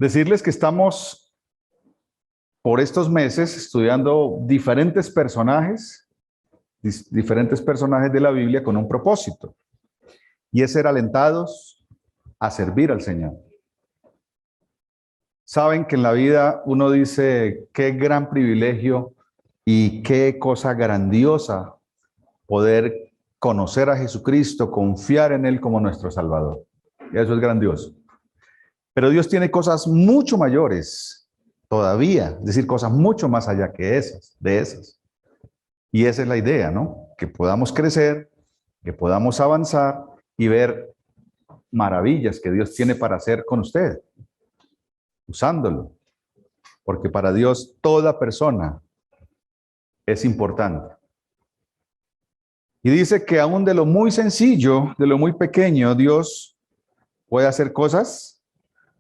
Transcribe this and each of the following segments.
Decirles que estamos por estos meses estudiando diferentes personajes de la Biblia con un propósito, y es ser alentados a servir al Señor. Saben que en la vida uno dice, qué gran privilegio y qué cosa grandiosa poder conocer a Jesucristo, confiar en Él como nuestro Salvador. Y eso es grandioso. Pero Dios tiene cosas mucho mayores todavía, es decir, cosas mucho más allá que esas. Y esa es la idea, ¿no? Que podamos crecer, que podamos avanzar y ver maravillas que Dios tiene para hacer con usted, usándolo. Porque para Dios toda persona es importante. Y dice que aún de lo muy sencillo, de lo muy pequeño, Dios puede hacer cosas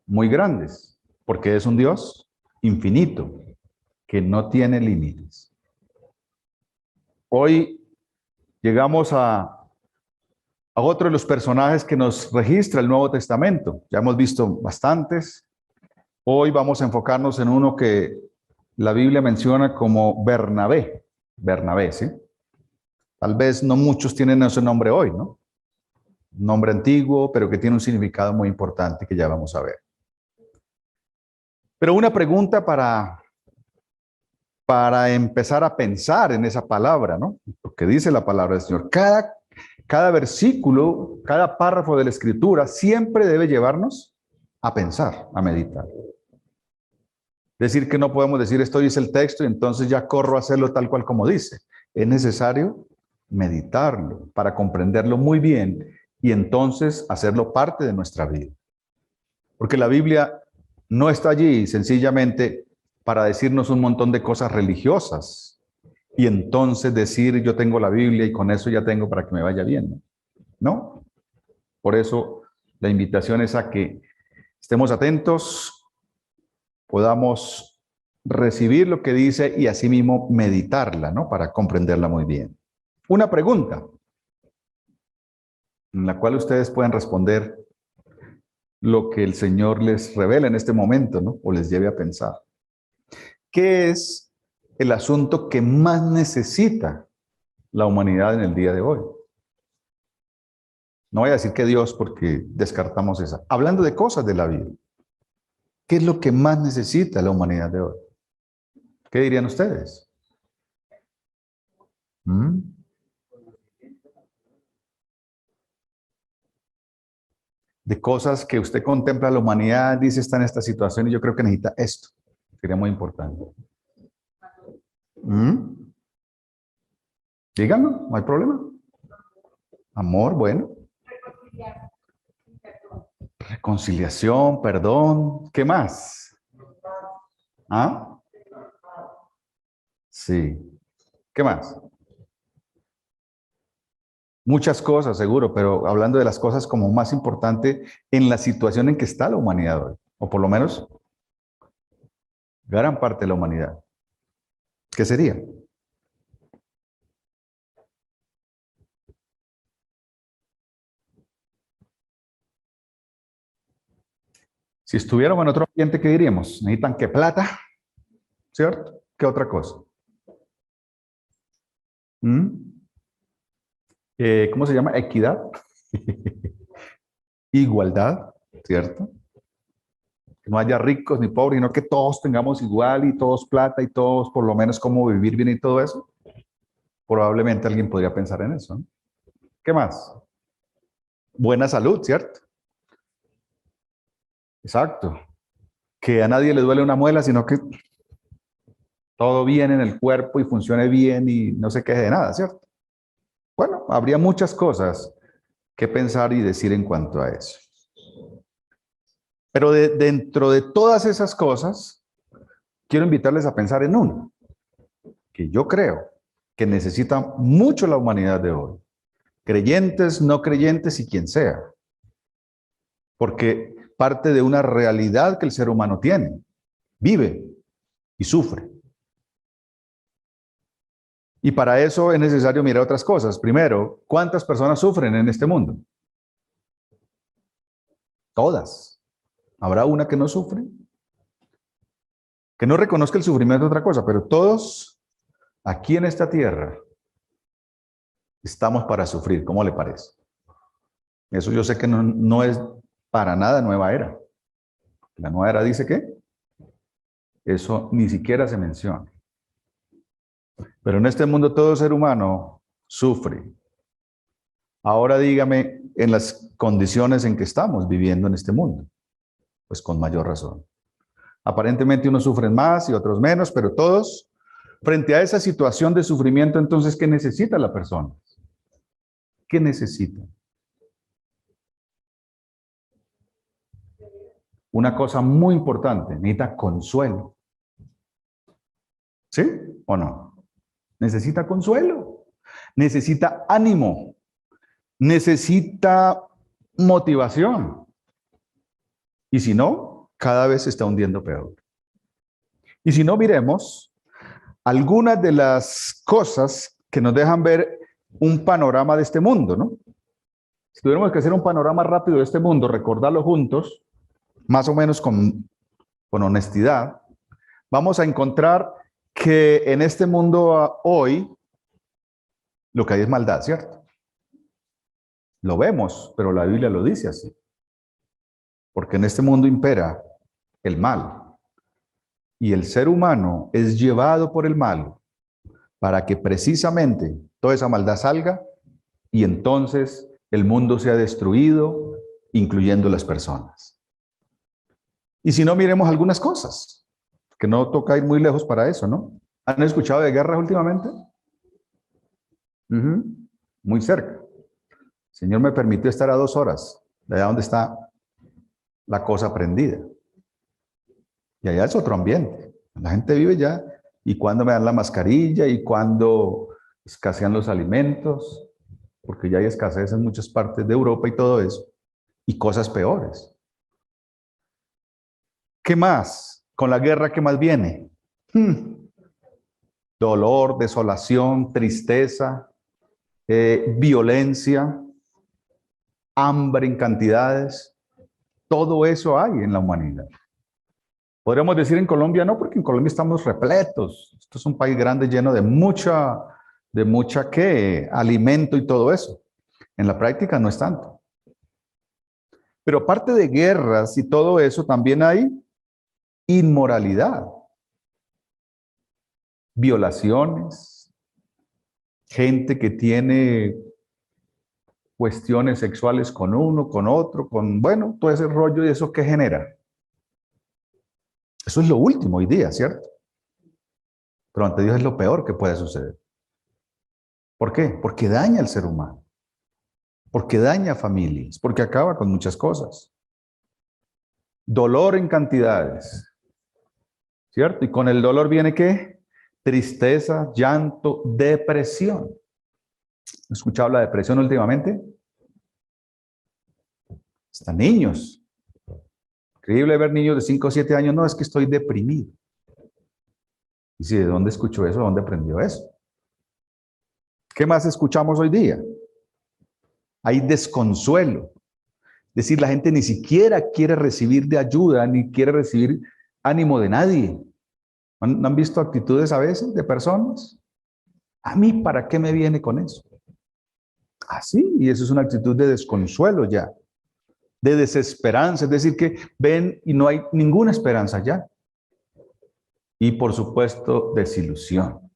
muy grandes, porque es un Dios infinito, que no tiene límites. Hoy llegamos a otro de los personajes que nos registra el Nuevo Testamento. Ya hemos visto bastantes. Hoy vamos a enfocarnos en uno que la Biblia menciona como Bernabé. Bernabé, ¿sí? Tal vez no muchos tienen ese nombre hoy, ¿no? Un nombre antiguo, pero que tiene un significado muy importante que ya vamos a ver. Pero una pregunta para empezar a pensar en esa palabra, ¿no? Lo que dice la palabra del Señor. Cada versículo, cada párrafo de la Escritura siempre debe llevarnos a pensar, a meditar. Decir que no podemos decir esto dice el texto y entonces ya corro a hacerlo tal cual como dice. Es necesario meditarlo para comprenderlo muy bien y entonces hacerlo parte de nuestra vida. Porque la Biblia no está allí sencillamente para decirnos un montón de cosas religiosas y entonces decir yo tengo la Biblia y con eso ya tengo para que me vaya bien. ¿No? Por eso la invitación es a que estemos atentos, podamos recibir lo que dice y asimismo meditarla, ¿no? Para comprenderla muy bien. Una pregunta en la cual ustedes pueden responder lo que el Señor les revela en este momento, ¿no? O les lleve a pensar. ¿Qué es el asunto que más necesita la humanidad en el día de hoy? No voy a decir que Dios porque descartamos esa. Hablando de cosas de la vida. ¿Qué es lo que más necesita la humanidad de hoy? ¿Qué dirían ustedes? De cosas que usted contempla la humanidad, dice está en esta situación y yo creo que necesita esto. Sería muy importante. Díganlo, no hay problema. Amor, bueno. Reconciliación, perdón. ¿Qué más? ¿Ah? Sí. ¿Qué más? Muchas cosas, seguro, pero hablando de las cosas como más importante en la situación en que está la humanidad hoy, o por lo menos gran parte de la humanidad. ¿Qué sería? Si estuviéramos en otro ambiente, ¿qué diríamos? ¿Necesitan qué plata? ¿Cierto? ¿Qué otra cosa? ¿Cómo se llama? Equidad. Igualdad, ¿cierto? Que no haya ricos ni pobres, sino que todos tengamos igual y todos plata y todos por lo menos cómo vivir bien y todo eso. Probablemente alguien podría pensar en eso, ¿no? ¿Qué más? Buena salud, ¿cierto? Exacto. Que a nadie le duele una muela, sino que todo bien en el cuerpo y funcione bien y no se queje de nada, ¿cierto? Bueno, habría muchas cosas que pensar y decir en cuanto a eso. Pero dentro de todas esas cosas, quiero invitarles a pensar en una, que yo creo que necesita mucho la humanidad de hoy. Creyentes, no creyentes y quien sea. Porque parte de una realidad que el ser humano tiene, vive y sufre. Y para eso es necesario mirar otras cosas. Primero, ¿cuántas personas sufren en este mundo? Todas. ¿Habrá una que no sufre? Que no reconozca el sufrimiento es otra cosa, pero todos aquí en esta tierra estamos para sufrir. ¿Cómo le parece? Eso yo sé que no es para nada nueva era. La nueva era dice que eso ni siquiera se menciona. Pero en este mundo todo ser humano sufre. Ahora dígame, en las condiciones en que estamos viviendo en este mundo, pues con mayor razón. Aparentemente unos sufren más y otros menos, pero todos, frente a esa situación de sufrimiento, entonces, ¿qué necesita la persona? ¿Qué necesita? Una cosa muy importante, necesita consuelo. ¿Sí o no? Necesita consuelo, necesita ánimo, necesita motivación. Y si no, cada vez se está hundiendo peor. Y si no, miremos algunas de las cosas que nos dejan ver un panorama de este mundo, ¿no? Si tuviéramos que hacer un panorama rápido de este mundo, recordarlo juntos, más o menos con honestidad, vamos a encontrar que en este mundo hoy lo que hay es maldad, ¿cierto? Lo vemos, pero la Biblia lo dice así. Porque en este mundo impera el mal. Y el ser humano es llevado por el mal para que precisamente toda esa maldad salga y entonces el mundo sea destruido, incluyendo las personas. Y si no, miremos algunas cosas, que no toca ir muy lejos para eso, ¿no? ¿Han escuchado de guerras últimamente? Muy cerca. El Señor me permitió estar a 2 horas de allá donde está la cosa prendida. Y allá es otro ambiente. La gente vive ya, y cuando me dan la mascarilla, y cuando escasean los alimentos, porque ya hay escasez en muchas partes de Europa y todo eso, y cosas peores. ¿Qué más? Con la guerra, ¿qué más viene? Dolor, desolación, tristeza, violencia, hambre en cantidades. Todo eso hay en la humanidad. Podríamos decir en Colombia no, porque en Colombia estamos repletos. Esto es un país grande lleno de mucha ¿qué? Alimento y todo eso. En la práctica no es tanto. Pero aparte de guerras y todo eso, también hay inmoralidad, violaciones, gente que tiene cuestiones sexuales con uno, con otro, bueno, todo ese rollo y eso que genera. Eso es lo último hoy día, ¿cierto? Pero ante Dios es lo peor que puede suceder. ¿Por qué? Porque daña al ser humano. Porque daña familias, porque acaba con muchas cosas. Dolor en cantidades, ¿cierto? Y con el dolor viene ¿qué? Tristeza, llanto, depresión. ¿Has escuchado la depresión últimamente? Hasta niños. Increíble ver niños de 5 o 7 años, no, es que estoy deprimido. Y si, ¿de dónde escuchó eso? ¿Dónde aprendió eso? ¿Qué más escuchamos hoy día? Hay desconsuelo. Es decir, la gente ni siquiera quiere recibir de ayuda, ni quiere recibir ánimo de nadie. ¿No han visto actitudes a veces de personas? ¿A mí para qué me viene con eso? Así, y eso es una actitud de desconsuelo ya, de desesperanza, es decir, que ven y no hay ninguna esperanza ya. Y por supuesto, desilusión,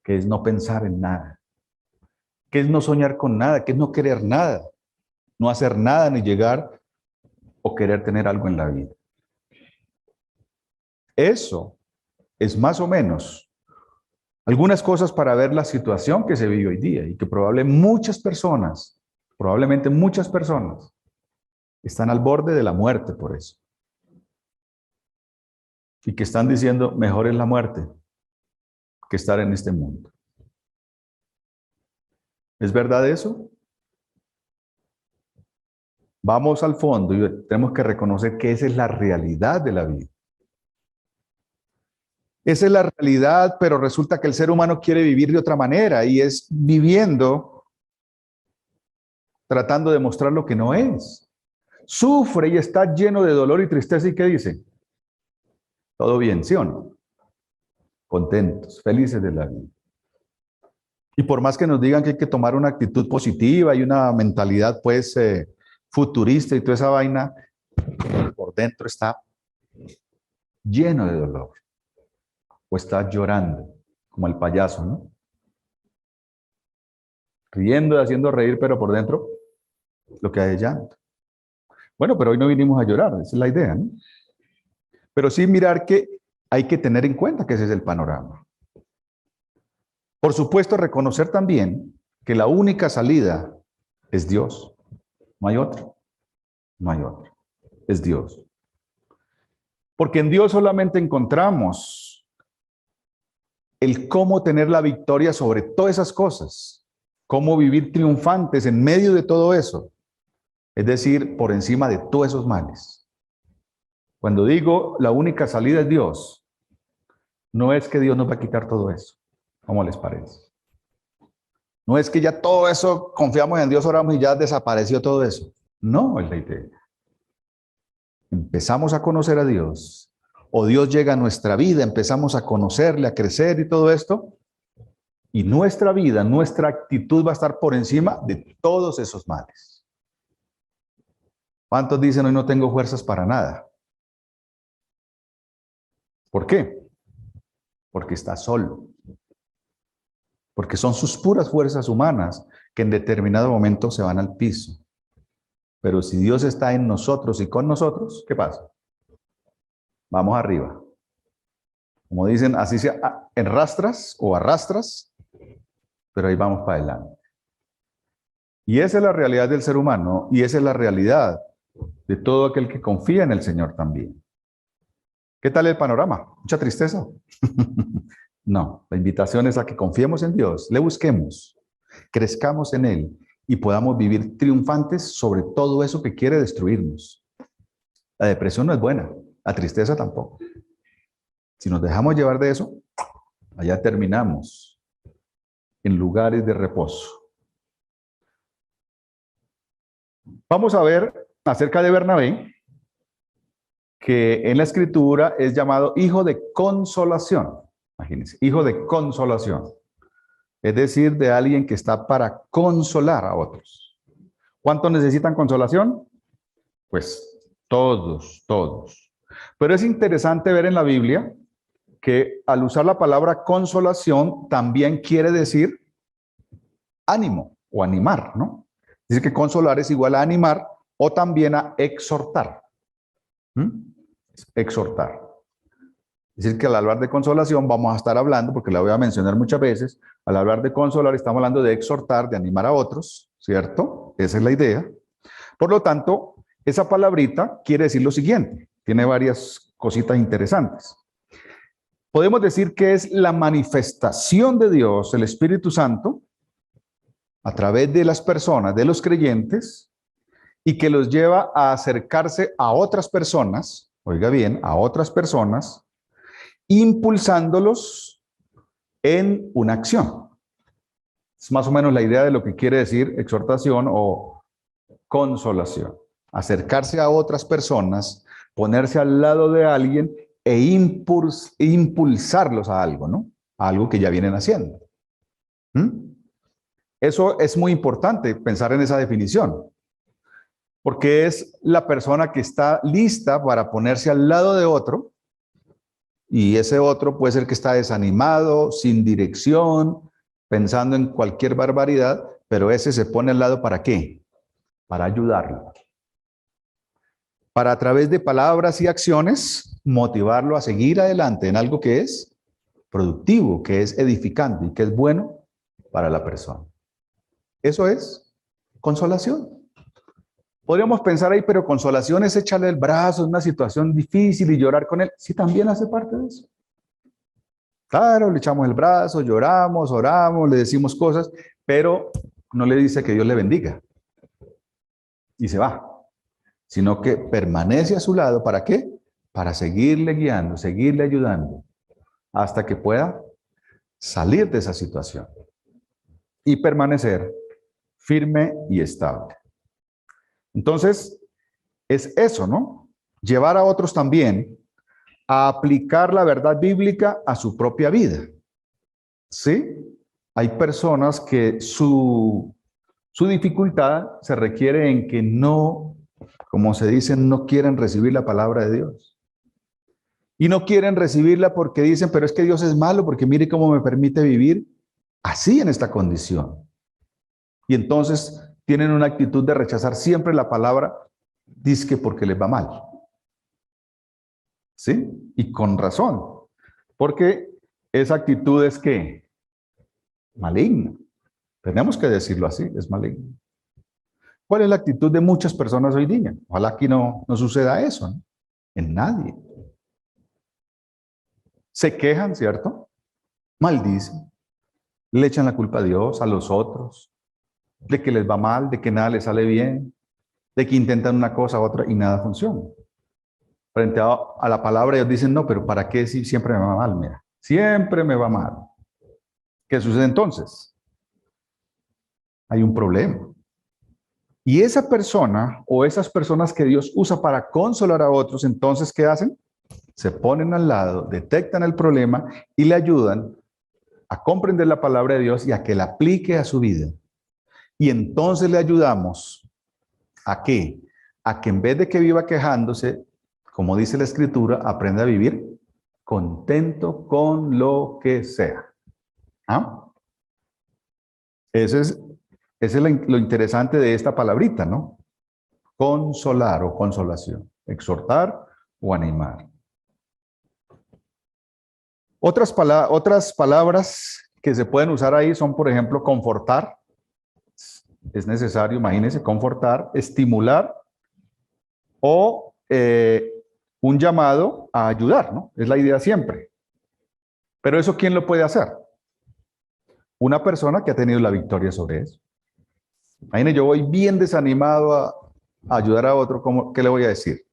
que es no pensar en nada, que es no soñar con nada, que es no querer nada, no hacer nada ni llegar o querer tener algo en la vida. Eso es más o menos algunas cosas para ver la situación que se vive hoy día y que probablemente muchas personas están al borde de la muerte por eso. Y que están diciendo, mejor es la muerte que estar en este mundo. ¿Es verdad eso? Vamos al fondo y tenemos que reconocer que esa es la realidad de la vida. Esa es la realidad, pero resulta que el ser humano quiere vivir de otra manera y es viviendo, tratando de mostrar lo que no es. Sufre y está lleno de dolor y tristeza, ¿y qué dice? Todo bien, ¿sí o no? Contentos, felices de la vida. Y por más que nos digan que hay que tomar una actitud positiva y una mentalidad pues futurista y toda esa vaina, por dentro está lleno de dolor. O está llorando, como el payaso, ¿no? Riendo y haciendo reír, pero por dentro lo que hay es llanto. Bueno, pero hoy no vinimos a llorar, esa es la idea, ¿no? Pero sí mirar que hay que tener en cuenta que ese es el panorama. Por supuesto, reconocer también que la única salida es Dios. No hay otro. No hay otro. Es Dios. Porque en Dios solamente encontramos el cómo tener la victoria sobre todas esas cosas. Cómo vivir triunfantes en medio de todo eso. Es decir, por encima de todos esos males. Cuando digo la única salida es Dios, no es que Dios nos va a quitar todo eso. ¿Cómo les parece? No es que ya todo eso, confiamos en Dios, oramos y ya desapareció todo eso. No, es la idea. Empezamos a conocer a Dios, o Dios llega a nuestra vida, empezamos a conocerle, a crecer y todo esto, y nuestra vida, nuestra actitud va a estar por encima de todos esos males. ¿Cuántos dicen hoy no tengo fuerzas para nada? ¿Por qué? Porque está solo. Porque son sus puras fuerzas humanas que en determinado momento se van al piso. Pero si Dios está en nosotros y con nosotros, ¿qué pasa? Vamos arriba. Como dicen, así se enrastras o arrastras, pero ahí vamos para adelante. Y esa es la realidad del ser humano y esa es la realidad de todo aquel que confía en el Señor también. ¿Qué tal el panorama? ¿Mucha tristeza? No, la invitación es a que confiemos en Dios, le busquemos, crezcamos en Él y podamos vivir triunfantes sobre todo eso que quiere destruirnos. La depresión no es buena, la tristeza tampoco. Si nos dejamos llevar de eso, allá terminamos en lugares de reposo. Vamos a ver acerca de Bernabé, que en la Escritura es llamado hijo de consolación. Imagínense, hijo de consolación. Es decir, de alguien que está para consolar a otros. ¿Cuántos necesitan consolación? Pues todos, todos. Pero es interesante ver en la Biblia que al usar la palabra consolación también quiere decir ánimo o animar, ¿no? Dice que consolar es igual a animar o también a exhortar. Exhortar. Es decir, que al hablar de consolación vamos a estar hablando, porque la voy a mencionar muchas veces, al hablar de consolar estamos hablando de exhortar, de animar a otros, ¿cierto? Esa es la idea. Por lo tanto, esa palabrita quiere decir lo siguiente, tiene varias cositas interesantes. Podemos decir que es la manifestación de Dios, el Espíritu Santo, a través de las personas, de los creyentes, y que los lleva a acercarse a otras personas, oiga bien, a otras personas, impulsándolos en una acción. Es más o menos la idea de lo que quiere decir exhortación o consolación. Acercarse a otras personas, ponerse al lado de alguien e impulsarlos a algo, ¿no? A algo que ya vienen haciendo. Eso es muy importante, pensar en esa definición. Porque es la persona que está lista para ponerse al lado de otro. Y ese otro puede ser que está desanimado, sin dirección, pensando en cualquier barbaridad, pero ese se pone al lado ¿para qué? Para ayudarlo. Para a través de palabras y acciones motivarlo a seguir adelante en algo que es productivo, que es edificante y que es bueno para la persona. Eso es consolación. Podríamos pensar ahí, pero consolación es echarle el brazo en una situación difícil y llorar con él. Sí, también hace parte de eso. Claro, le echamos el brazo, lloramos, oramos, le decimos cosas, pero no le dice que Dios le bendiga. Y se va. Sino que permanece a su lado. ¿Para qué? Para seguirle guiando, seguirle ayudando, hasta que pueda salir de esa situación y permanecer firme y estable. Entonces, es eso, ¿no? Llevar a otros también a aplicar la verdad bíblica a su propia vida. ¿Sí? Hay personas que su dificultad se requiere en que no, como se dice, no quieren recibir la palabra de Dios. Y no quieren recibirla porque dicen, pero es que Dios es malo, porque mire cómo me permite vivir así en esta condición. Y entonces tienen una actitud de rechazar siempre la palabra, dizque porque les va mal. ¿Sí? Y con razón. Porque esa actitud es que maligna. Tenemos que decirlo así, es maligna. ¿Cuál es la actitud de muchas personas hoy día? Ojalá aquí no suceda eso, ¿no? En nadie. Se quejan, ¿cierto? Maldicen. Le echan la culpa a Dios, a los otros, de que les va mal, de que nada les sale bien, de que intentan una cosa, otra y nada funciona. Frente a la palabra ellos dicen, no, pero ¿para qué si siempre me va mal? Mira, siempre me va mal. ¿Qué sucede entonces? Hay un problema. Y esa persona o esas personas que Dios usa para consolar a otros, entonces, ¿qué hacen? Se ponen al lado, detectan el problema y le ayudan a comprender la palabra de Dios y a que la aplique a su vida. Y entonces le ayudamos ¿a qué? A que en vez de que viva quejándose, como dice la Escritura, aprenda a vivir contento con lo que sea. ¿Ah? Ese es lo interesante de esta palabrita, ¿no? Consolar o consolación, exhortar o animar. Otras palabras que se pueden usar ahí son, por ejemplo, confortar. Es necesario, imagínense, confortar, estimular o un llamado a ayudar, ¿no? Es la idea siempre. Pero eso, ¿quién lo puede hacer? Una persona que ha tenido la victoria sobre eso. Imagínense, yo voy bien desanimado a ayudar a otro, ¿qué le voy a decir?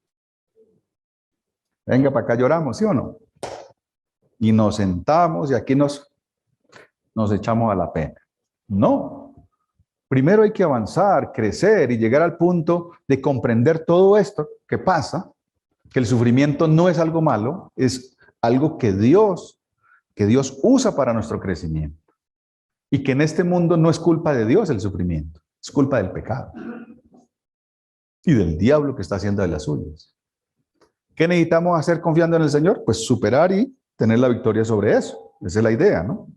Venga, para acá lloramos, ¿sí o no? Y nos sentamos y aquí nos echamos a la pena. No. Primero hay que avanzar, crecer y llegar al punto de comprender todo esto que pasa, que el sufrimiento no es algo malo, es algo que Dios usa para nuestro crecimiento. Y que en este mundo no es culpa de Dios el sufrimiento, es culpa del pecado. Y del diablo que está haciendo de las suyas. ¿Qué necesitamos hacer confiando en el Señor? Pues superar y tener la victoria sobre eso. Esa es la idea, ¿no?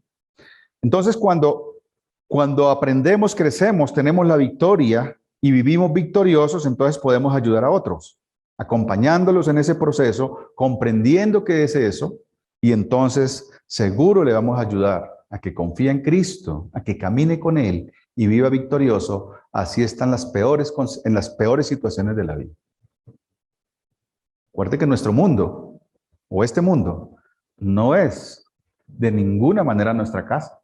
Entonces, cuando aprendemos, crecemos, tenemos la victoria y vivimos victoriosos, entonces podemos ayudar a otros, acompañándolos en ese proceso, comprendiendo qué es eso, y entonces seguro le vamos a ayudar a que confíe en Cristo, a que camine con Él y viva victorioso. Así están en las peores situaciones de la vida. Recuerde que nuestro mundo, o este mundo, no es de ninguna manera nuestra casa.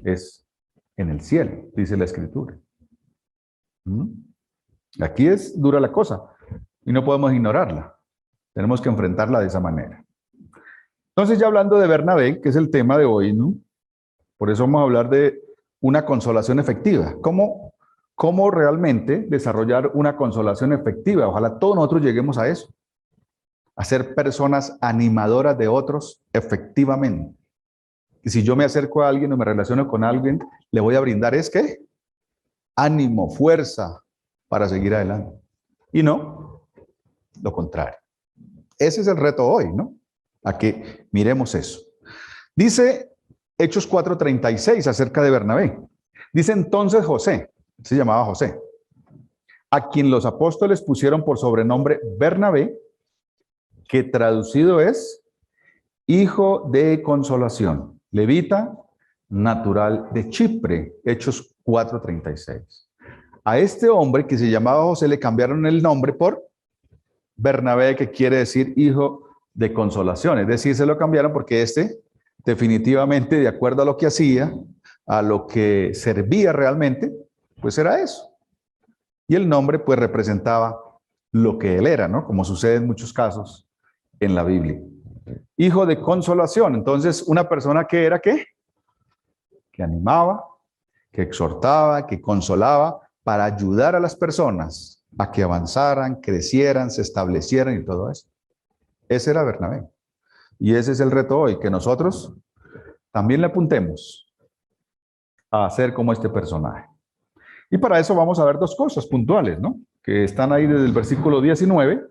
Es en el cielo, dice la Escritura. Aquí es dura la cosa y no podemos ignorarla. Tenemos que enfrentarla de esa manera. Entonces, ya hablando de Bernabé, que es el tema de hoy, ¿no? Por eso vamos a hablar de una consolación efectiva. ¿Cómo realmente desarrollar una consolación efectiva? Ojalá todos nosotros lleguemos a eso. A ser personas animadoras de otros efectivamente. Y si yo me acerco a alguien o me relaciono con alguien, le voy a brindar ¿qué? Ánimo, fuerza para seguir adelante. Y no lo contrario. Ese es el reto hoy, ¿no? A que miremos eso. Dice Hechos 4:36 acerca de Bernabé. Dice entonces José, se llamaba José, a quien los apóstoles pusieron por sobrenombre Bernabé, que traducido es hijo de consolación, levita, natural de Chipre, Hechos 4:36. A este hombre que se llamaba José le cambiaron el nombre por Bernabé, que quiere decir hijo de consolación. Es decir, se lo cambiaron porque definitivamente, de acuerdo a lo que hacía, a lo que servía realmente, pues era eso. Y el nombre pues representaba lo que él era, ¿no? Como sucede en muchos casos en la Biblia. Hijo de consolación. Entonces, una persona que era ¿qué? Que animaba, que exhortaba, que consolaba para ayudar a las personas a que avanzaran, crecieran, se establecieran y todo eso. Ese era Bernabé. Y ese es el reto hoy, que nosotros también le apuntemos a ser como este personaje. Y para eso vamos a ver dos cosas puntuales, ¿no? Que están ahí desde el versículo 19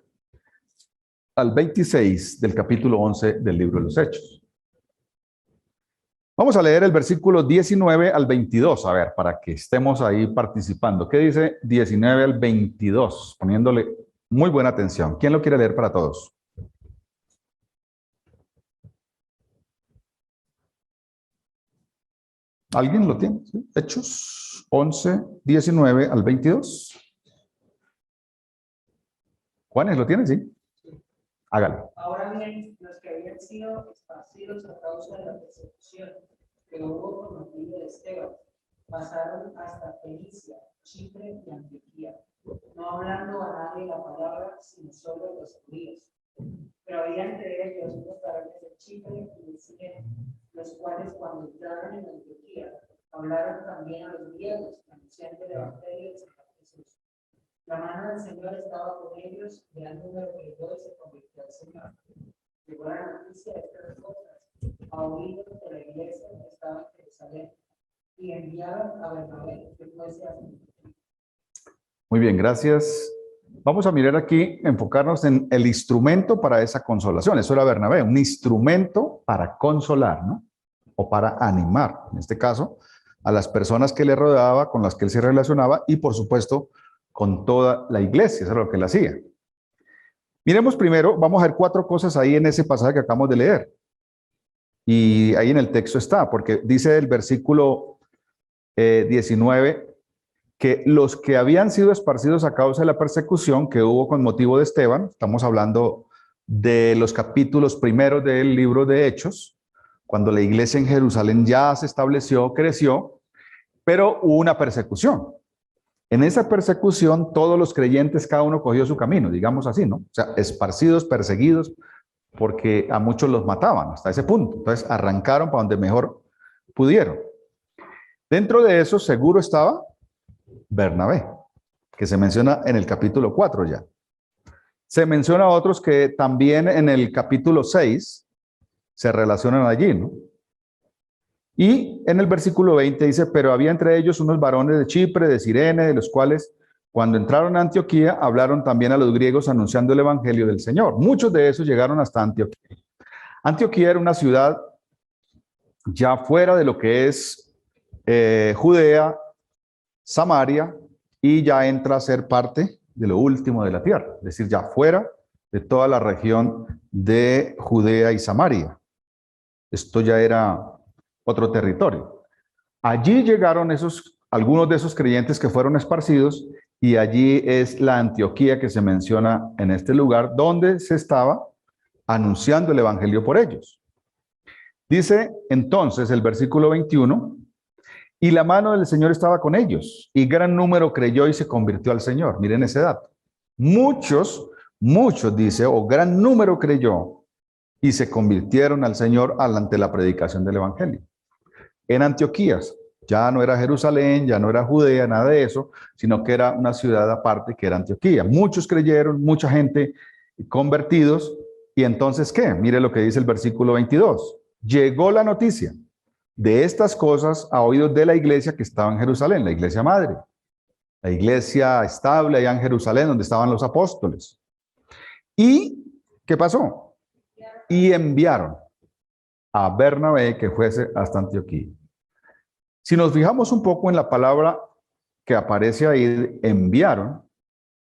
al 26 del capítulo 11 del libro de los Hechos. Vamos a leer el versículo 19 al 22, a ver, para que estemos ahí participando. ¿Qué dice 19 al 22? Poniéndole muy buena atención. ¿Quién lo quiere leer para todos? ¿Alguien lo tiene? ¿Sí? Hechos 11, 19 al 22. ¿Juanes lo tiene? Sí. Hágalo. Ahora bien, los que habían sido esparcidos a causa de la persecución que hubo con motivo de Esteban, pasaron hasta Fenicia, Chipre y Antioquía, no hablando a nadie la palabra, sino solo los judíos. Pero había entre ellos unos varones de Chipre y de Cirene, los cuales cuando entraron en Antioquía, hablaron también a los griegos, anunciando el evangelio del Señor Jesús. La mano del Señor estaba con ellos, y al número que yo se convirtió al Señor. Llegó la noticia de estas cosas a oídos de la iglesia que estaba en Jerusalén, y enviaron a Bernabé que fuese a Antioquía. Muy bien, gracias. Vamos a mirar aquí, enfocarnos en el instrumento para esa consolación. Eso era Bernabé, un instrumento para consolar, ¿no? O para animar, en este caso, a las personas que le rodeaba, con las que él se relacionaba y, por supuesto, con toda la iglesia. Eso es lo que él hacía. Miremos primero, vamos a ver 4 cosas ahí en ese pasaje que acabamos de leer. Y ahí en el texto está, porque dice el versículo 19 que los que habían sido esparcidos a causa de la persecución que hubo con motivo de Esteban, estamos hablando de los capítulos primeros del libro de Hechos, cuando la iglesia en Jerusalén ya se estableció, creció, pero hubo una persecución. En esa persecución, todos los creyentes, cada uno cogió su camino, digamos así, ¿no? O sea, esparcidos, perseguidos, porque a muchos los mataban hasta ese punto. Entonces, arrancaron para donde mejor pudieron. Dentro de eso, seguro estaba Bernabé, que se menciona en el capítulo 4 ya. Se menciona a otros que también en el capítulo 6 se relacionan allí, ¿no? Y en el versículo 20 dice, pero había entre ellos unos varones de Chipre, de Cirene, de los cuales cuando entraron a Antioquía hablaron también a los griegos anunciando el evangelio del Señor. Muchos de esos llegaron hasta Antioquía. Antioquía era una ciudad ya fuera de lo que es Judea, Samaria, y ya entra a ser parte de lo último de la tierra, es decir, ya fuera de toda la región de Judea y Samaria. Esto ya era otro territorio. Allí llegaron algunos de esos creyentes que fueron esparcidos, y allí es la Antioquía que se menciona en este lugar, donde se estaba anunciando el evangelio por ellos. Dice entonces el versículo 21, y la mano del Señor estaba con ellos, y gran número creyó y se convirtió al Señor. Miren ese dato. Muchos, dice, o gran número creyó y se convirtieron al Señor ante la predicación del evangelio. En Antioquía, ya no era Jerusalén, ya no era Judea, nada de eso, sino que era una ciudad aparte que era Antioquía. Muchos creyeron, mucha gente convertidos, y entonces, ¿qué? Mire lo que dice el versículo 22. Llegó la noticia de estas cosas a oídos de la iglesia que estaba en Jerusalén, la iglesia madre, la iglesia estable allá en Jerusalén, donde estaban los apóstoles. ¿Y qué pasó? Y enviaron a Bernabé que fuese hasta Antioquía. Si nos fijamos un poco en la palabra que aparece ahí, enviaron,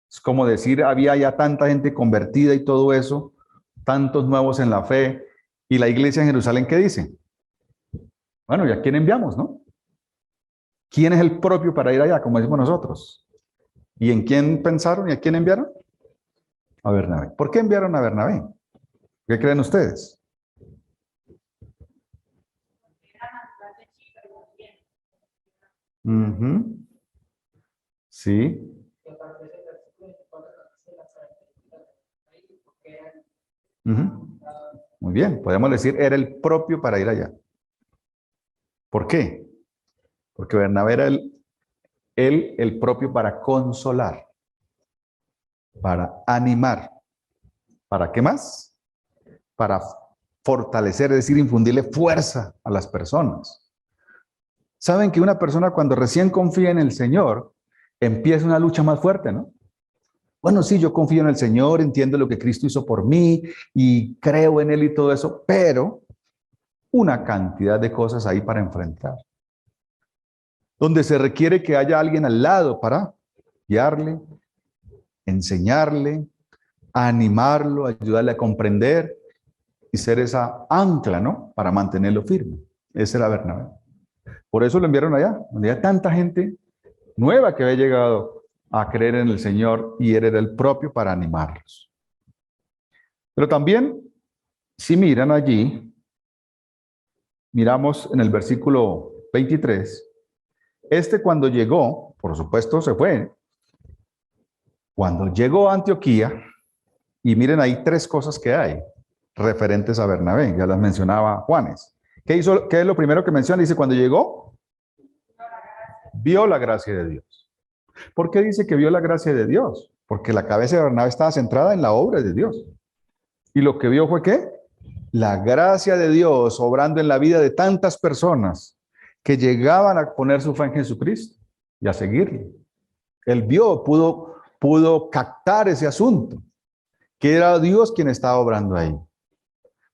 es como decir, había ya tanta gente convertida y todo eso, tantos nuevos en la fe, y la iglesia en Jerusalén, ¿qué dice? Bueno, ¿y a quién enviamos, no? ¿Quién es el propio para ir allá, como decimos nosotros? ¿Y en quién pensaron y a quién enviaron? A Bernabé. ¿Por qué enviaron a Bernabé? ¿Qué creen ustedes? Sí. Muy bien, podemos decir, era el propio para ir allá. ¿Por qué? Porque Bernabé era el propio para consolar, para animar. ¿Para qué más? para fortalecer, es decir, infundirle fuerza a las personas. Saben que una persona cuando recién confía en el Señor, empieza una lucha más fuerte, ¿no? Bueno, sí, yo confío en el Señor, entiendo lo que Cristo hizo por mí y creo en Él y todo eso, pero una cantidad de cosas ahí para enfrentar. Donde se requiere que haya alguien al lado para guiarle, enseñarle, animarlo, ayudarle a comprender y ser esa ancla, ¿no? Para mantenerlo firme. Ese era Bernabé. Por eso lo enviaron allá, donde había tanta gente nueva que había llegado a creer en el Señor y él era el propio para animarlos. Pero también, si miran allí, miramos en el versículo 23, cuando llegó, por supuesto se fue, cuando llegó a Antioquía, y miren ahí tres cosas que hay referentes a Bernabé, ya las mencionaba Juanes. ¿Qué hizo? ¿Qué es lo primero que menciona? Dice, cuando llegó, vio la gracia de Dios. ¿Por qué dice que vio la gracia de Dios? Porque la cabeza de Bernabé estaba centrada en la obra de Dios. ¿Y lo que vio fue qué? La gracia de Dios obrando en la vida de tantas personas que llegaban a poner su fe en Jesucristo y a seguirle. Él vio, pudo captar ese asunto, que era Dios quien estaba obrando ahí.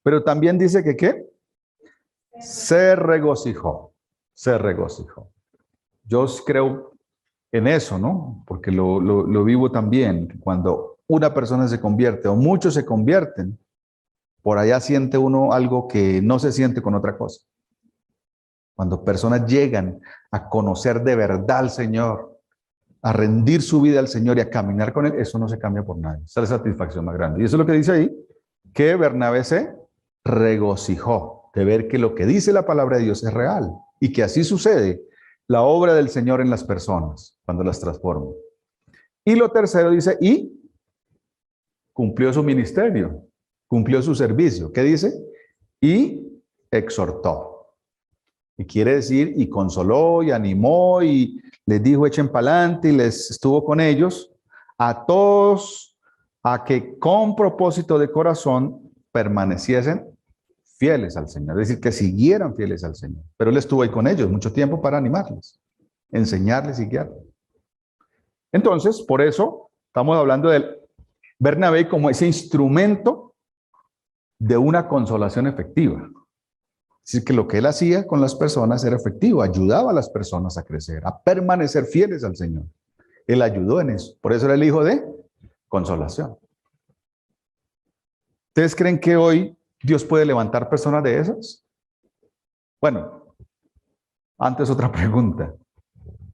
Pero también dice que ¿qué? Se regocijó, se regocijó. Yo creo en eso, ¿no? Porque lo vivo también. Cuando una persona se convierte o muchos se convierten, por allá siente uno algo que no se siente con otra cosa. Cuando personas llegan a conocer de verdad al Señor, a rendir su vida al Señor y a caminar con Él, eso no se cambia por nadie. Esa es la satisfacción más grande. Y eso es lo que dice ahí, que Bernabé se regocijó de ver que lo que dice la palabra de Dios es real y que así sucede la obra del Señor en las personas cuando las transforma. Y lo tercero dice, y cumplió su ministerio, cumplió su servicio. ¿Qué dice? Y exhortó. Y quiere decir, y consoló, y animó, y les dijo, echen pa'lante, y les estuvo con ellos, a todos, a que con propósito de corazón permaneciesen fieles al Señor. Es decir, que siguieran fieles al Señor. Pero Él estuvo ahí con ellos mucho tiempo para animarles, enseñarles y guiarles. Entonces, por eso, estamos hablando de Bernabé como ese instrumento de una consolación efectiva. Es decir, que lo que él hacía con las personas era efectivo, ayudaba a las personas a crecer, a permanecer fieles al Señor. Él ayudó en eso. Por eso era el hijo de consolación. ¿Ustedes creen que hoy Dios puede levantar personas de esas? Bueno, antes otra pregunta.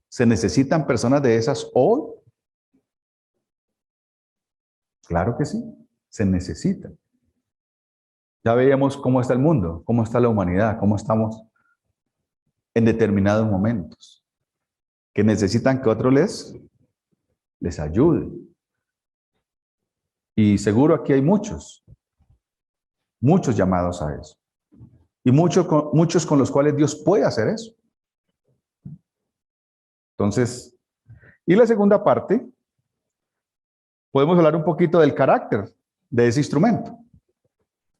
¿Se necesitan personas de esas hoy? Claro que sí, se necesitan. Ya veíamos cómo está el mundo, cómo está la humanidad, cómo estamos en determinados momentos, que necesitan que otro les ayude. Y seguro aquí hay muchos llamados a eso. Y muchos con los cuales Dios puede hacer eso. Entonces, y la segunda parte, podemos hablar un poquito del carácter de ese instrumento.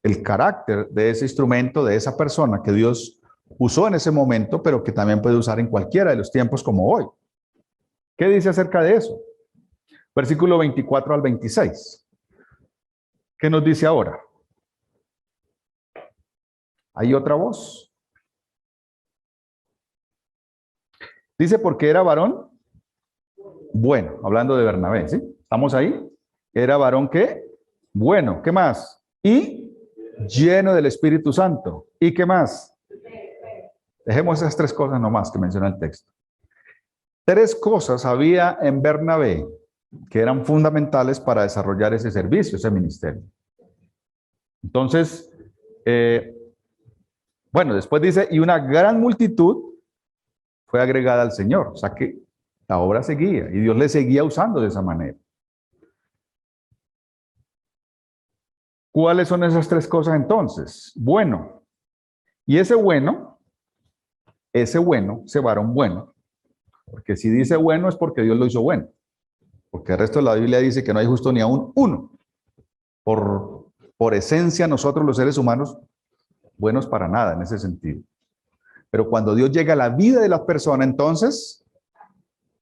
El carácter de ese instrumento, de esa persona que Dios usó en ese momento, pero que también puede usar en cualquiera de los tiempos como hoy. ¿Qué dice acerca de eso? Versículo 24 al 26. ¿Qué nos dice ahora? Hay otra voz. Dice, porque era varón bueno, hablando de Bernabé, ¿sí? ¿Estamos ahí? Era varón ¿qué? Bueno, ¿qué más? Y lleno del Espíritu Santo. ¿Y qué más? Dejemos esas tres cosas nomás que menciona el texto. Tres cosas había en Bernabé que eran fundamentales para desarrollar ese servicio, ese ministerio. Entonces, bueno, después dice, y una gran multitud fue agregada al Señor. O sea que la obra seguía y Dios le seguía usando de esa manera. ¿Cuáles son esas tres cosas entonces? Bueno. Y ese varón bueno, porque si dice bueno es porque Dios lo hizo bueno. Porque el resto de la Biblia dice que no hay justo ni aún uno. Por por esencia nosotros los seres humanos, buenos para nada en ese sentido. Pero cuando Dios llega a la vida de la persona, entonces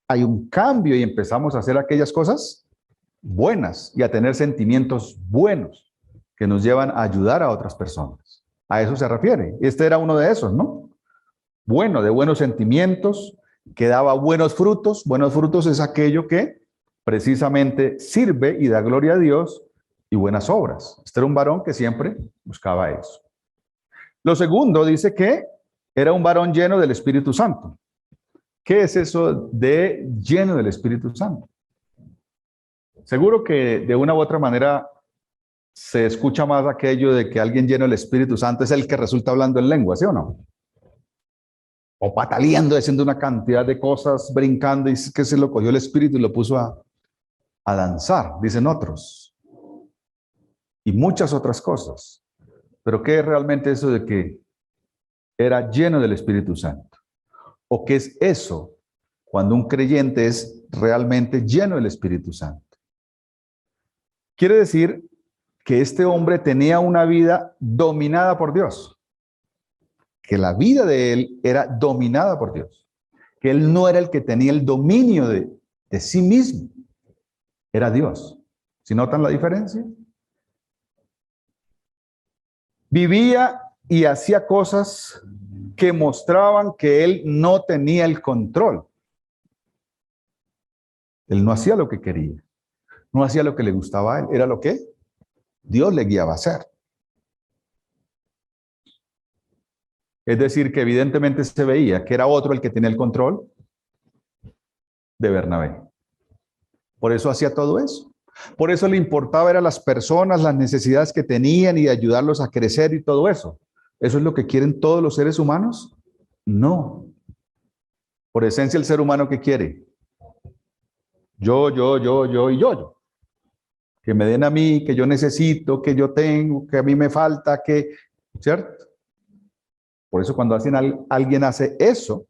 hay un cambio y empezamos a hacer aquellas cosas buenas y a tener sentimientos buenos que nos llevan a ayudar a otras personas. A eso se refiere. Este era uno de esos, ¿no? Bueno, de buenos sentimientos, que daba buenos frutos. Buenos frutos es aquello que precisamente sirve y da gloria a Dios, y buenas obras. Este era un varón que siempre buscaba eso. Lo segundo dice que era un varón lleno del Espíritu Santo. ¿Qué es eso de lleno del Espíritu Santo? Seguro que de una u otra manera se escucha más aquello de que alguien lleno del Espíritu Santo es el que resulta hablando en lengua, ¿sí o no? O pataleando, haciendo una cantidad de cosas, brincando, y que se lo cogió el Espíritu y lo puso a danzar, dicen otros. Y muchas otras cosas. Pero ¿qué es realmente eso de que era lleno del Espíritu Santo? ¿O qué es eso cuando un creyente es realmente lleno del Espíritu Santo? Quiere decir que este hombre tenía una vida dominada por Dios. Que la vida de él era dominada por Dios. Que él no era el que tenía el dominio de sí mismo. Era Dios. ¿Sí notan la diferencia? Vivía y hacía cosas que mostraban que él no tenía el control. Él no hacía lo que quería. No hacía lo que le gustaba a él. Era lo que Dios le guiaba a hacer. Es decir, que evidentemente se veía que era otro el que tenía el control de Bernabé. Por eso hacía todo eso. Por eso le importaba a las personas, las necesidades que tenían y ayudarlos a crecer y todo eso. ¿Eso es lo que quieren todos los seres humanos? No. Por esencia, el ser humano, ¿qué quiere? Yo y yo. Que me den a mí, que yo necesito, que yo tengo, que a mí me falta, que... ¿Cierto? Por eso cuando alguien hace eso,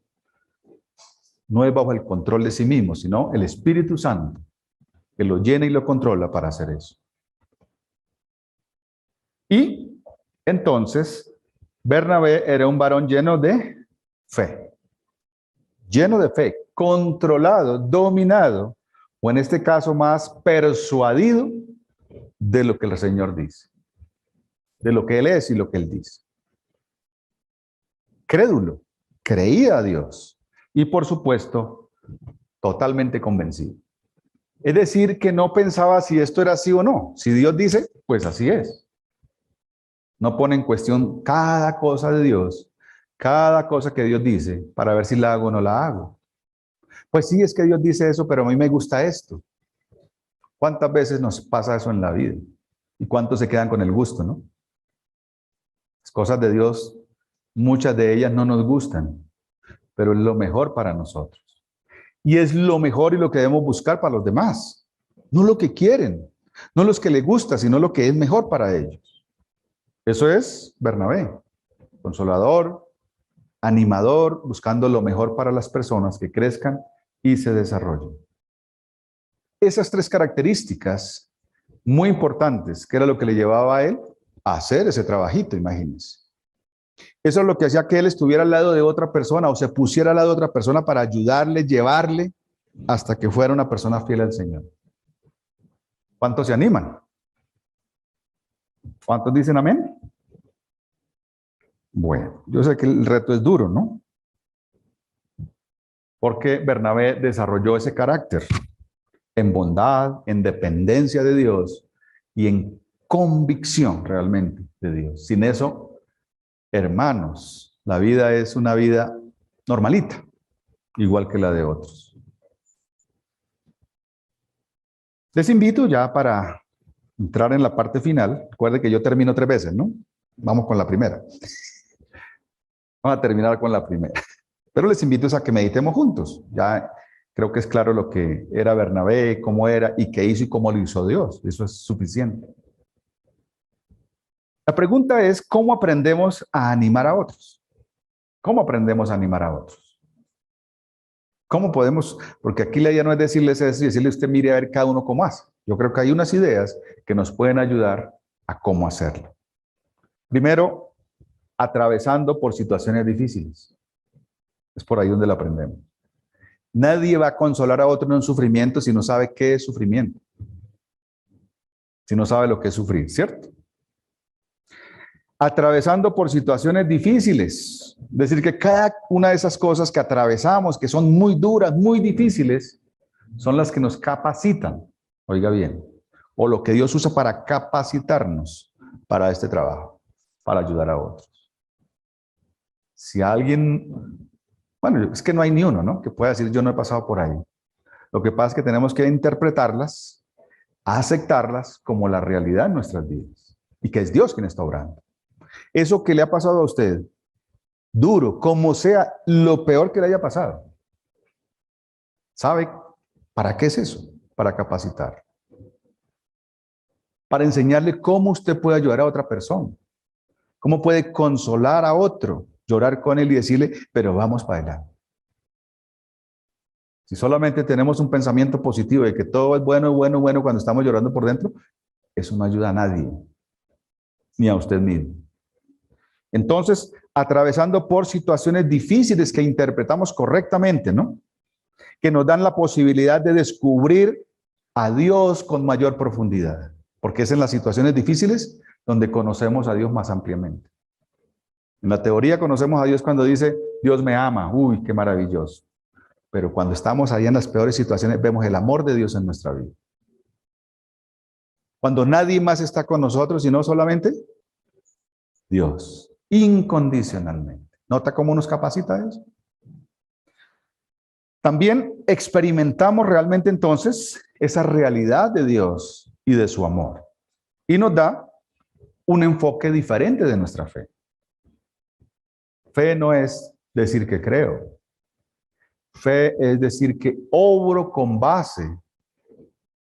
no es bajo el control de sí mismo, sino el Espíritu Santo, que lo llena y lo controla para hacer eso. Y entonces, Bernabé era un varón lleno de fe. Lleno de fe, controlado, dominado, o en este caso más persuadido de lo que el Señor dice. De lo que Él es y lo que Él dice. Crédulo, creía a Dios. Y por supuesto, totalmente convencido. Es decir, que no pensaba si esto era así o no. Si Dios dice, pues así es. No pone en cuestión cada cosa de Dios, cada cosa que Dios dice, para ver si la hago o no la hago. Pues sí, es que Dios dice eso, pero a mí me gusta esto. ¿Cuántas veces nos pasa eso en la vida? ¿Y cuántos se quedan con el gusto, no? Las cosas de Dios, muchas de ellas no nos gustan, pero es lo mejor para nosotros. Y es lo mejor y lo que debemos buscar para los demás. No lo que quieren, no los que les gusta, sino lo que es mejor para ellos. Eso es Bernabé, consolador, animador, buscando lo mejor para las personas que crezcan y se desarrollen. Esas tres características muy importantes, que era lo que le llevaba a él a hacer ese trabajito, imagínense. Eso es lo que hacía que él estuviera al lado de otra persona o se pusiera al lado de otra persona para ayudarle, llevarle hasta que fuera una persona fiel al Señor. ¿Cuántos se animan? ¿Cuántos dicen amén? Bueno, yo sé que el reto es duro, ¿no? Porque Bernabé desarrolló ese carácter en bondad, en dependencia de Dios y en convicción realmente de Dios. Sin eso, hermanos, la vida es una vida normalita, igual que la de otros. Les invito ya para entrar en la parte final. Recuerden que yo termino 3 veces, ¿no? Vamos con la primera. Vamos a terminar con la primera. Pero les invito a que meditemos juntos. Ya creo que es claro lo que era Bernabé, cómo era y qué hizo y cómo lo hizo Dios. Eso es suficiente. La pregunta es, ¿cómo aprendemos a animar a otros? ¿Cómo aprendemos a animar a otros? ¿Cómo podemos? Porque aquí la idea no es decirles eso y decirle usted mire a ver cada uno cómo hace. Yo creo que hay unas ideas que nos pueden ayudar a cómo hacerlo. Primero, atravesando por situaciones difíciles. Es por ahí donde lo aprendemos. Nadie va a consolar a otro en un sufrimiento si no sabe qué es sufrimiento. Si no sabe lo que es sufrir, ¿cierto? Atravesando por situaciones difíciles. Es decir, que cada una de esas cosas que atravesamos, que son muy duras, muy difíciles, son las que nos capacitan. Oiga bien. O lo que Dios usa para capacitarnos para este trabajo, para ayudar a otros. Si alguien, bueno, es que no hay ni uno, ¿no?, que pueda decir yo no he pasado por ahí. Lo que pasa es que tenemos que interpretarlas, aceptarlas como la realidad en nuestras vidas y que es Dios quien está obrando. Eso que le ha pasado a usted, duro, como sea, lo peor que le haya pasado, ¿sabe para qué es eso? Para capacitar. Para enseñarle cómo usted puede ayudar a otra persona. Cómo puede consolar a otro, llorar con él y decirle, pero vamos para adelante. Si solamente tenemos un pensamiento positivo de que todo es bueno, bueno, bueno cuando estamos llorando por dentro, eso no ayuda a nadie, ni a usted mismo. Entonces, atravesando por situaciones difíciles que interpretamos correctamente, ¿no?, que nos dan la posibilidad de descubrir a Dios con mayor profundidad, porque es en las situaciones difíciles donde conocemos a Dios más ampliamente. En la teoría conocemos a Dios cuando dice, Dios me ama, uy, qué maravilloso. Pero cuando estamos ahí en las peores situaciones, vemos el amor de Dios en nuestra vida. Cuando nadie más está con nosotros, sino solamente Dios, incondicionalmente. ¿Nota cómo nos capacita eso? También experimentamos realmente entonces esa realidad de Dios y de su amor. Y nos da un enfoque diferente de nuestra fe. Fe no es decir que creo. Fe es decir que obro con base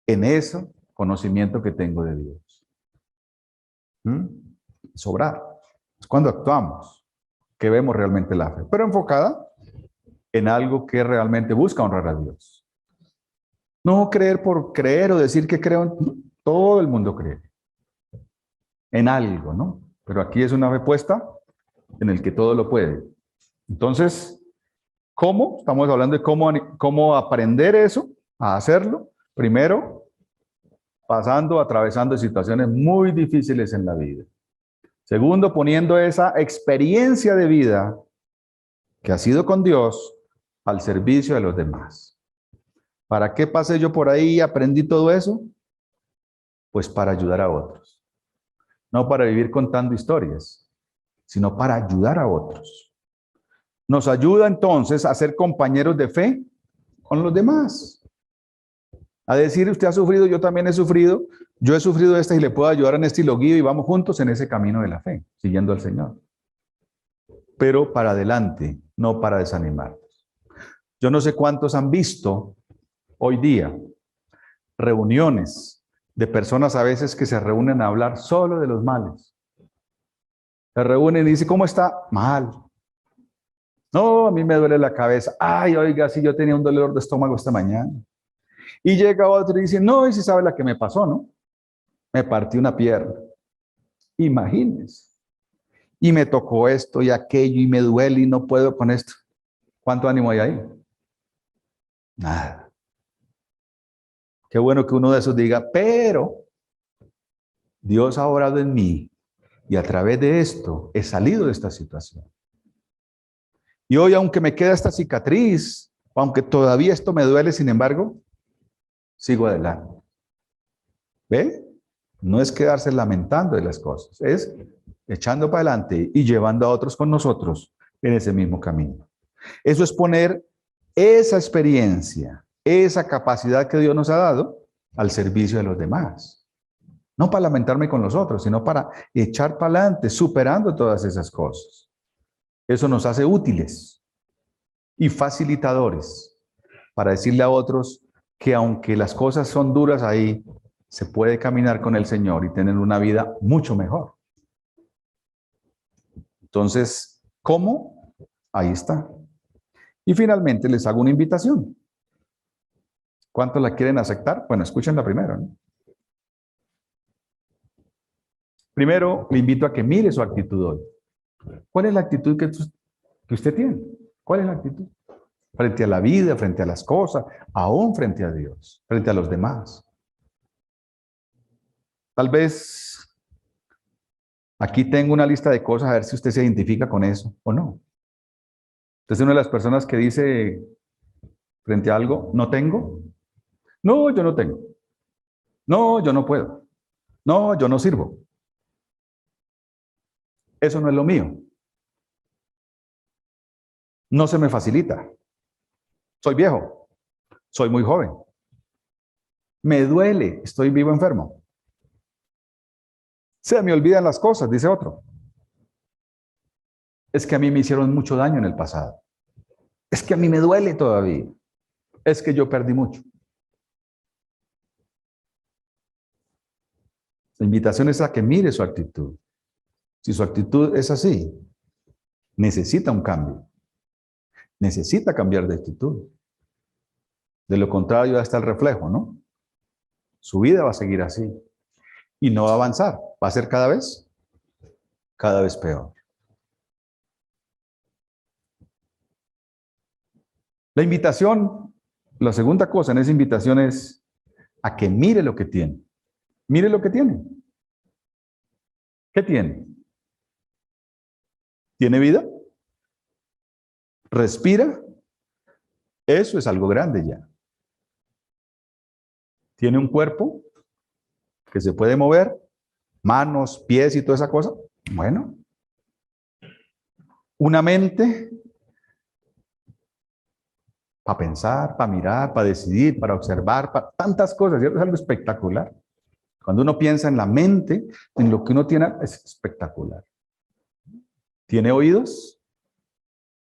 en ese conocimiento que tengo de Dios. Es obrar. Es cuando actuamos que vemos realmente la fe, pero enfocada en algo que realmente busca honrar a Dios. No creer por creer o decir que creo. Todo el mundo cree en algo, ¿no? Pero aquí es una fe puesta en el que todo lo puede. Entonces, ¿cómo? Estamos hablando de cómo aprender eso, a hacerlo. Primero, atravesando situaciones muy difíciles en la vida. Segundo, poniendo esa experiencia de vida que ha sido con Dios al servicio de los demás. ¿Para qué pasé yo por ahí y aprendí todo eso? Pues para ayudar a otros. No para vivir contando historias, sino para ayudar a otros. Nos ayuda entonces a ser compañeros de fe con los demás. A decir, usted ha sufrido, yo también he sufrido, yo he sufrido esta y le puedo ayudar en este y lo guío y vamos juntos en ese camino de la fe, siguiendo al Señor. Pero para adelante, no para desanimarnos. Yo no sé cuántos han visto hoy día reuniones de personas a veces que se reúnen a hablar solo de los males. Se reúnen y dicen, ¿cómo está? Mal. No, a mí me duele la cabeza. Ay, oiga, si yo tenía un dolor de estómago esta mañana. Y llega otro y dice, no, y si sabe la que me pasó, ¿no? Me partí una pierna. Imagínense. Y me tocó esto y aquello y me duele y no puedo con esto. ¿Cuánto ánimo hay ahí? Nada. Qué bueno que uno de esos diga, pero Dios ha obrado en mí y a través de esto he salido de esta situación. Y hoy, aunque me queda esta cicatriz, aunque todavía esto me duele, sin embargo, sigo adelante. ¿Ve? No es quedarse lamentando de las cosas, es echando para adelante y llevando a otros con nosotros en ese mismo camino. Eso es poner esa experiencia, esa capacidad que Dios nos ha dado al servicio de los demás. No para lamentarme con los otros, sino para echar para adelante, superando todas esas cosas. Eso nos hace útiles y facilitadores para decirle a otros que aunque las cosas son duras ahí, se puede caminar con el Señor y tener una vida mucho mejor. Entonces, ¿cómo? Ahí está. Y finalmente les hago una invitación. ¿Cuántos la quieren aceptar? Bueno, escuchen la primera, ¿no? Primero, le invito a que mire su actitud hoy. ¿Cuál es la actitud que usted tiene? ¿Cuál es la actitud? Frente a la vida, frente a las cosas, aún frente a Dios, frente a los demás. Tal vez aquí tengo una lista de cosas, a ver si usted se identifica con eso o no. Usted es una de las personas que dice frente a algo, no tengo. No, yo no tengo. No, yo no puedo. No, yo no sirvo. Eso no es lo mío. No se me facilita. Soy viejo. Soy muy joven. Me duele. Estoy vivo enfermo. Se me olvidan las cosas, dice otro. Es que a mí me hicieron mucho daño en el pasado. Es que a mí me duele todavía. Es que yo perdí mucho. La invitación es a que mire su actitud. Si su actitud es así, necesita un cambio. Necesita cambiar de actitud. De lo contrario, ya está el reflejo, ¿no? Su vida va a seguir así. Y no va a avanzar. Va a ser cada vez peor. La invitación, la segunda cosa en esa invitación es a que mire lo que tiene. Mire lo que tiene. ¿Qué tiene? ¿Tiene vida? ¿Respira? Eso es algo grande ya. ¿Tiene un cuerpo que se puede mover? Manos, pies y toda esa cosa. Bueno. Una mente para pensar, para mirar, para decidir, para observar, para tantas cosas, ¿cierto? Es algo espectacular. Cuando uno piensa en la mente, en lo que uno tiene, es espectacular. ¿Tiene oídos?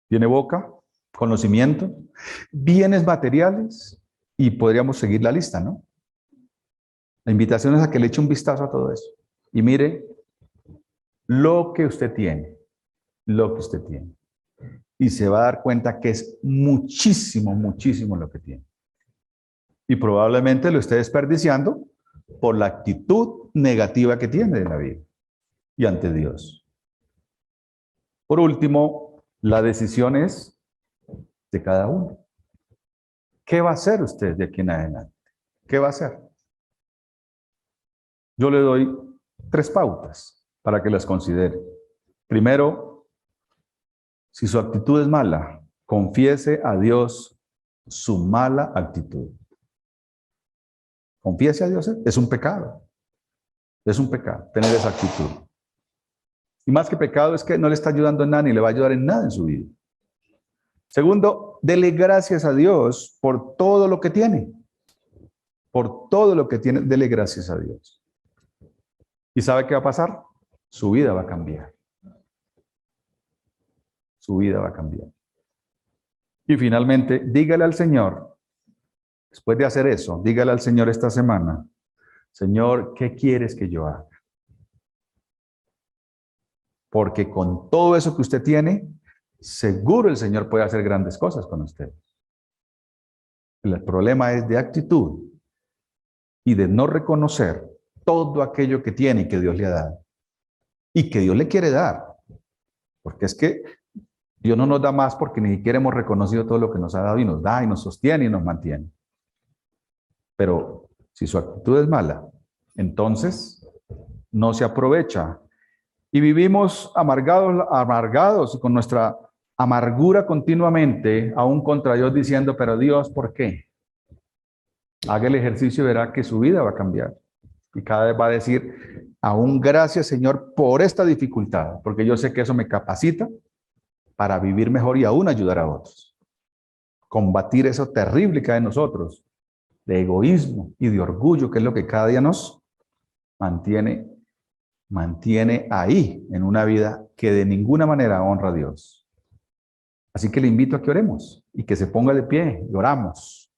¿Tiene boca? ¿Conocimiento? ¿Bienes materiales? Y podríamos seguir la lista, ¿no? La invitación es a que le eche un vistazo a todo eso. Y mire lo que usted tiene. Lo que usted tiene. Y se va a dar cuenta que es muchísimo, muchísimo lo que tiene. Y probablemente lo esté desperdiciando por la actitud negativa que tiene de la vida y ante Dios. Por último, la decisión es de cada uno. ¿Qué va a hacer usted de aquí en adelante? ¿Qué va a hacer? Yo le doy 3 pautas para que las considere. Primero, si su actitud es mala, confiese a Dios su mala actitud. Confiese a Dios, es un pecado. Es un pecado tener esa actitud. Y más que pecado es que no le está ayudando en nada ni le va a ayudar en nada en su vida. Segundo, dele gracias a Dios por todo lo que tiene. Por todo lo que tiene, dele gracias a Dios. ¿Y sabe qué va a pasar? Su vida va a cambiar. Su vida va a cambiar. Y finalmente, dígale al Señor, después de hacer eso, dígale al Señor esta semana, Señor, ¿qué quieres que yo haga? Porque con todo eso que usted tiene, seguro el Señor puede hacer grandes cosas con usted. El problema es de actitud y de no reconocer todo aquello que tiene y que Dios le ha dado. Y que Dios le quiere dar. Porque es que Dios no nos da más porque ni siquiera hemos reconocido todo lo que nos ha dado y nos da y nos sostiene y nos mantiene. Pero si su actitud es mala, entonces no se aprovecha. Y vivimos amargados y con nuestra amargura continuamente, aún contra Dios, diciendo, pero Dios, ¿por qué? Haga el ejercicio y verá que su vida va a cambiar. Y cada vez va a decir, aún gracias, Señor, por esta dificultad, porque yo sé que eso me capacita para vivir mejor y aún ayudar a otros. Combatir eso terrible que hay en nosotros, de egoísmo y de orgullo, que es lo que cada día nos mantiene ahí, en una vida que de ninguna manera honra a Dios. Así que le invito a que oremos y que se ponga de pie y oramos.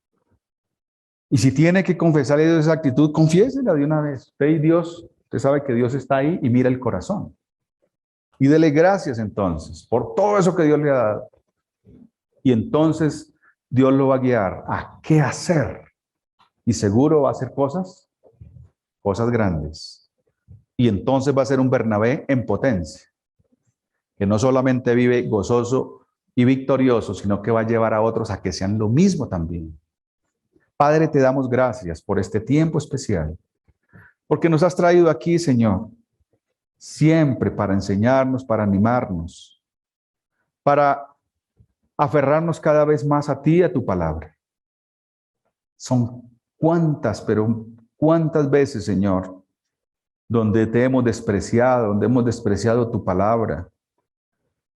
Y si tiene que confesarle a Dios esa actitud, confiésela de una vez. Usted y Dios, usted sabe que Dios está ahí y mira el corazón. Y dele gracias entonces por todo eso que Dios le ha dado. Y entonces Dios lo va a guiar a qué hacer. Y seguro va a hacer cosas grandes. Y entonces va a ser un Bernabé en potencia, que no solamente vive gozoso y victorioso, sino que va a llevar a otros a que sean lo mismo también. Padre, te damos gracias por este tiempo especial, porque nos has traído aquí, Señor, siempre para enseñarnos, para animarnos, para aferrarnos cada vez más a ti y a tu palabra. Son cuántas, pero cuántas veces, Señor, donde te hemos despreciado, donde hemos despreciado tu palabra,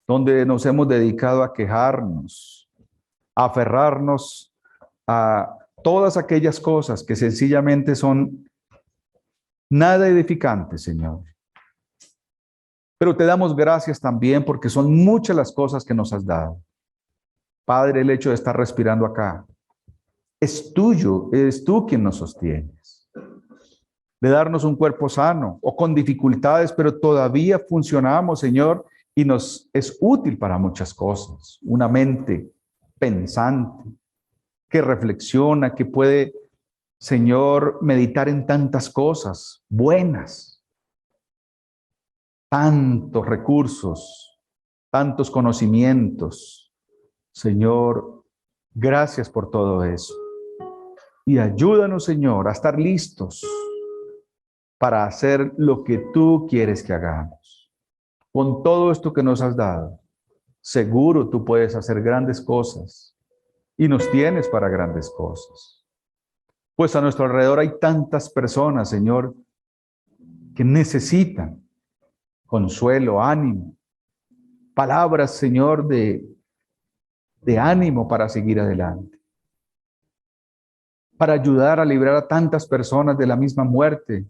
donde nos hemos dedicado a quejarnos, a aferrarnos a todas aquellas cosas que sencillamente son nada edificantes, Señor. Pero te damos gracias también porque son muchas las cosas que nos has dado. Padre, el hecho de estar respirando acá es tuyo, eres tú quien nos sostienes. De darnos un cuerpo sano o con dificultades, pero todavía funcionamos, Señor, y nos es útil para muchas cosas. Una mente pensante, que reflexiona, que puede, Señor, meditar en tantas cosas buenas, tantos recursos, tantos conocimientos. Señor, gracias por todo eso. Y ayúdanos, Señor, a estar listos para hacer lo que tú quieres que hagamos. Con todo esto que nos has dado, seguro tú puedes hacer grandes cosas y nos tienes para grandes cosas. Pues a nuestro alrededor hay tantas personas, Señor, que necesitan consuelo, ánimo, palabras, Señor, de ánimo para seguir adelante, para ayudar a librar a tantas personas de la misma muerte,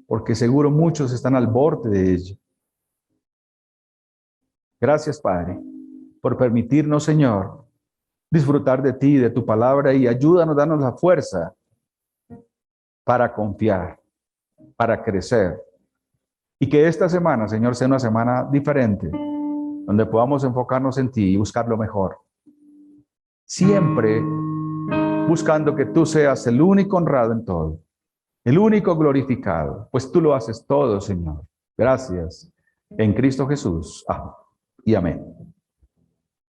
porque seguro muchos están al borde de ello. Gracias, Padre, por permitirnos, Señor, disfrutar de ti, de tu palabra, y ayúdanos, danos la fuerza para confiar, para crecer. Y que esta semana, Señor, sea una semana diferente, donde podamos enfocarnos en ti y buscar lo mejor. Siempre buscando que tú seas el único honrado en todo, el único glorificado, pues tú lo haces todo, Señor. Gracias. En Cristo Jesús. Y amén.